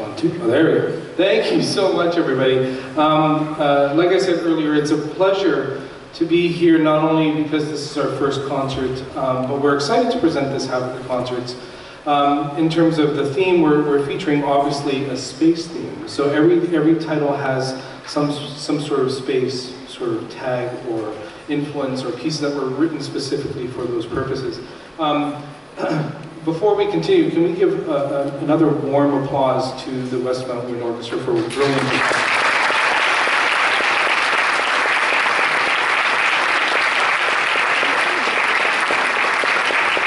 1, 2. Oh, there we go. Thank you so much, everybody. Like I said earlier, it's a pleasure to be here, not only because this is our first concert, but we're excited to present this half of the concerts. In terms of the theme, we're featuring obviously a space theme. So every title has some sort of space sort of tag or influence or pieces that were written specifically for those purposes. Before we continue, can we give another warm applause to the West Mountain Wind Orchestra for a brilliant performance.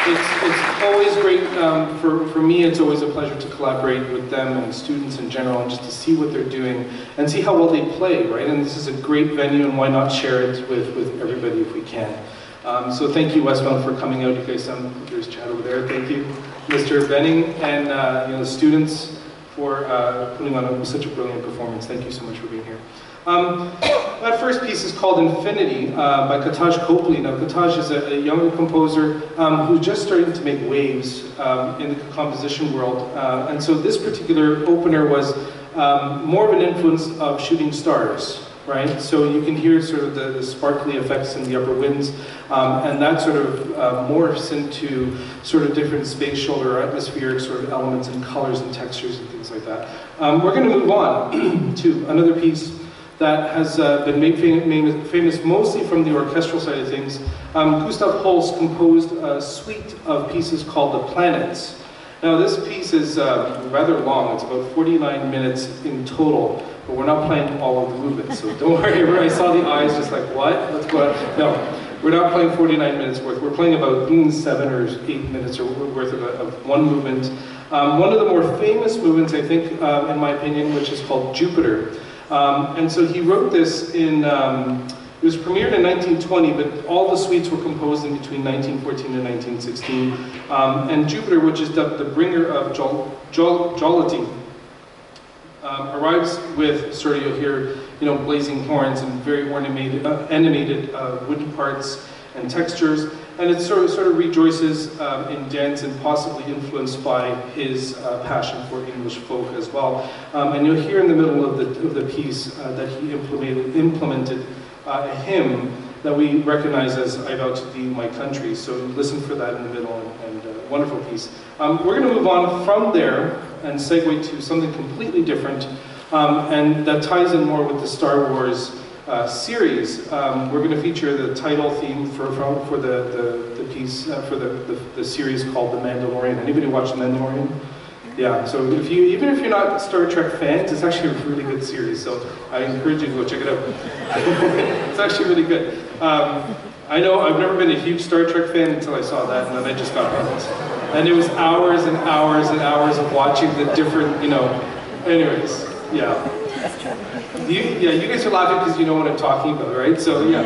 It's always great, for me it's always a pleasure to collaborate with them and students in general and just to see what they're doing and see how well they play, right? And this is a great venue and why not share it with everybody if we can. So thank you, Westmount, for coming out. You guys, there's Chad over there. Thank you, Mr. Benning, and the students for putting on such a brilliant performance. Thank you so much for being here. That first piece is called Infinity by Kataj Copley. Now, Kataj is a younger composer who's just starting to make waves in the composition world. And so this particular opener was more of an influence of Shooting Stars. Right, so you can hear sort of the sparkly effects in the upper winds, and that sort of morphs into sort of different spatial or atmospheric sort of elements and colors and textures and things like that. We're going to move on to another piece that has been made famous mostly from the orchestral side of things. Gustav Holst composed a suite of pieces called The Planets. Now this piece is rather long, it's about 49 minutes in total. But we're not playing all of the movements, so don't worry. I saw the eyes just like, what? What's going on? No, we're not playing 49 minutes worth. We're playing about 7 or 8 minutes or worth of one movement. One of the more famous movements, I think, in my opinion, which is called Jupiter. And so he wrote this in, it was premiered in 1920, but all the suites were composed in between 1914 and 1916. And Jupiter, which is dubbed the bringer of jollity, arrives with sort of, you'll hear, blazing horns and very animated wooden parts and textures, and it sort of rejoices in dance and possibly influenced by his passion for English folk as well. And you'll hear in the middle of the piece that he implemented a hymn that we recognize as "I Vow to Thee, My Country." So listen for that in the middle, and wonderful piece. We're going to move on from there and segue to something completely different, and that ties in more with the Star Wars series. We're going to feature the title theme for the piece for the series called The Mandalorian. Anybody watch The Mandalorian? Yeah. So even if you're not Star Trek fans, it's actually a really good series. So I encourage you to go check it out. It's actually really good. I know I've never been a huge Star Trek fan until I saw that, and then I just got hooked. And it was hours and hours and hours of watching the different, anyways, yeah. You guys are laughing because you know what I'm talking about, right? So, yeah.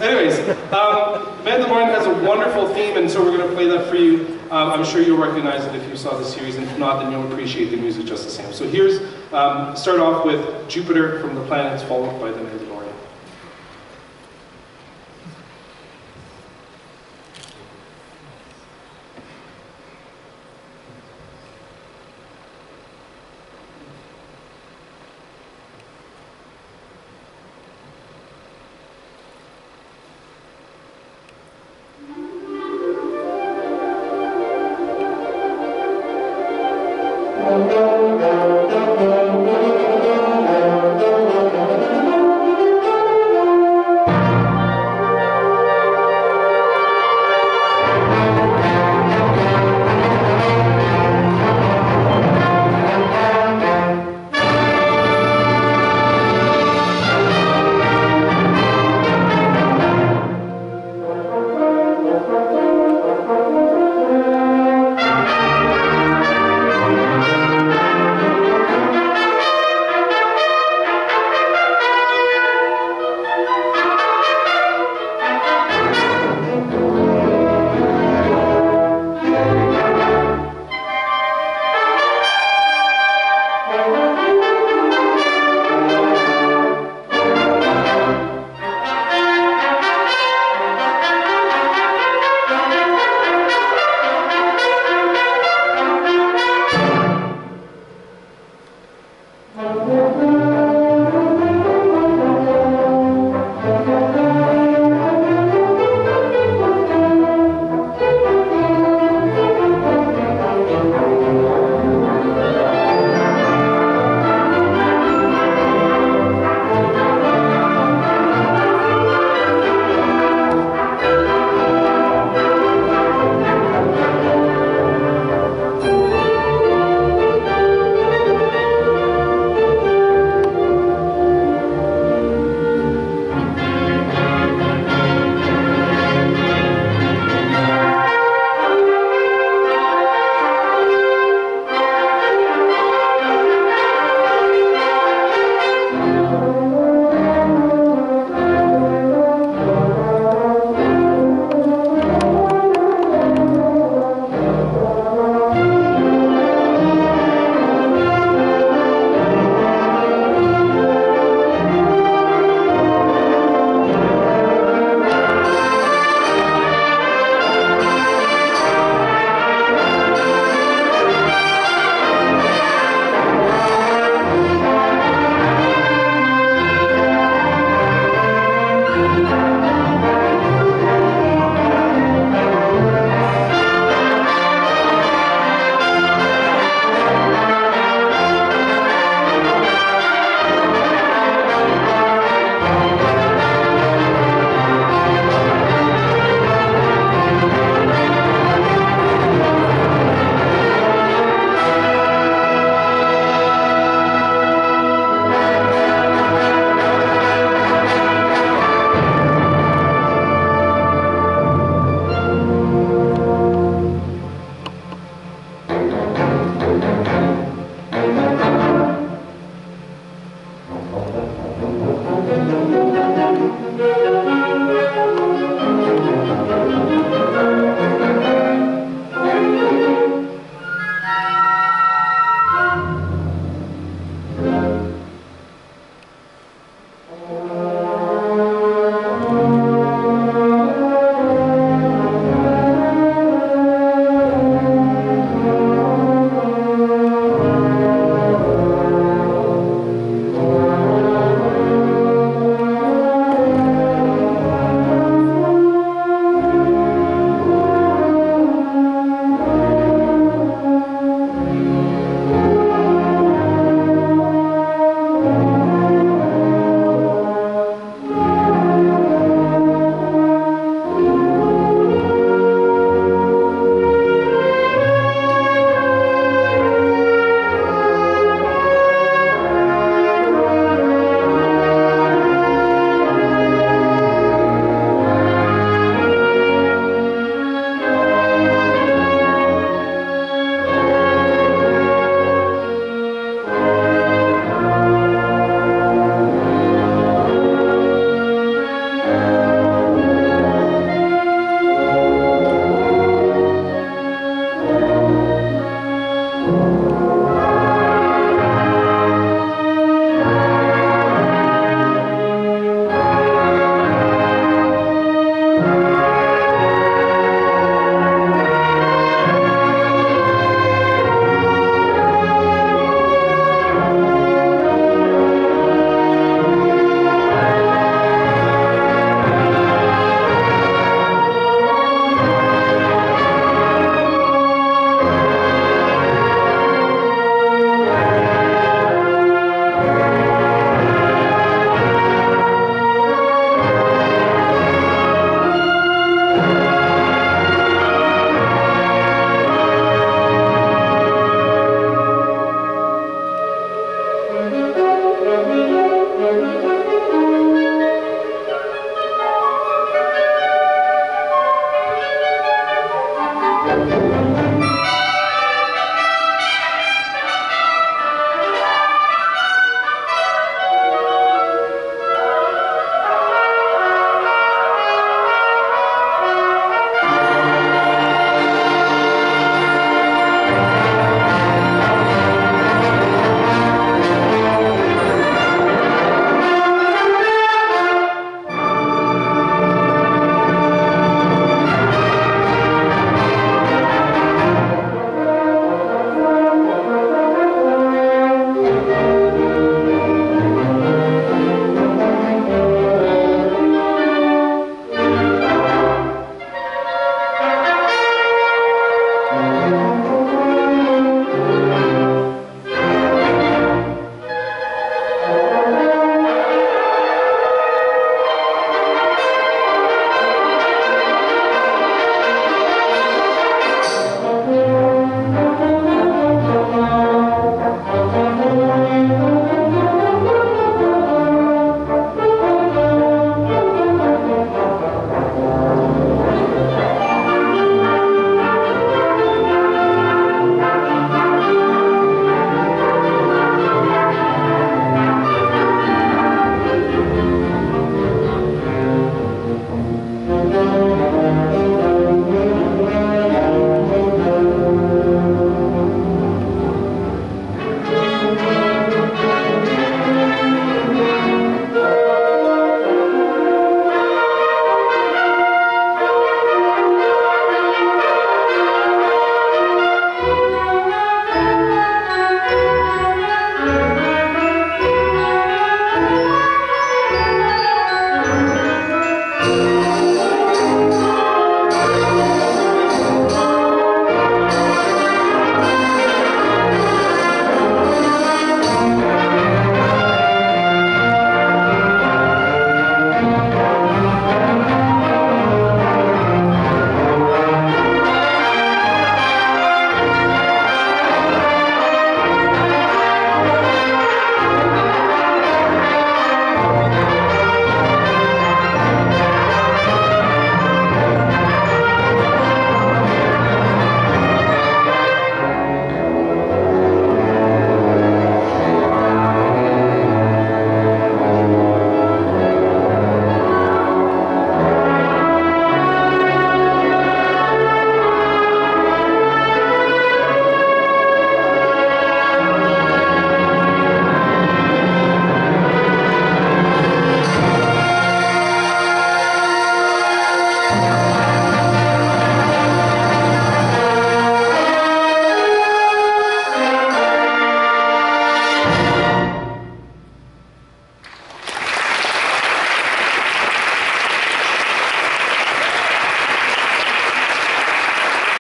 Anyways, Mandalorian has a wonderful theme, and so we're going to play that for you. I'm sure you'll recognize it if you saw the series, and if not, then you'll appreciate the music just the same. So here's, start off with Jupiter from The Planets, followed by The Mandalorian.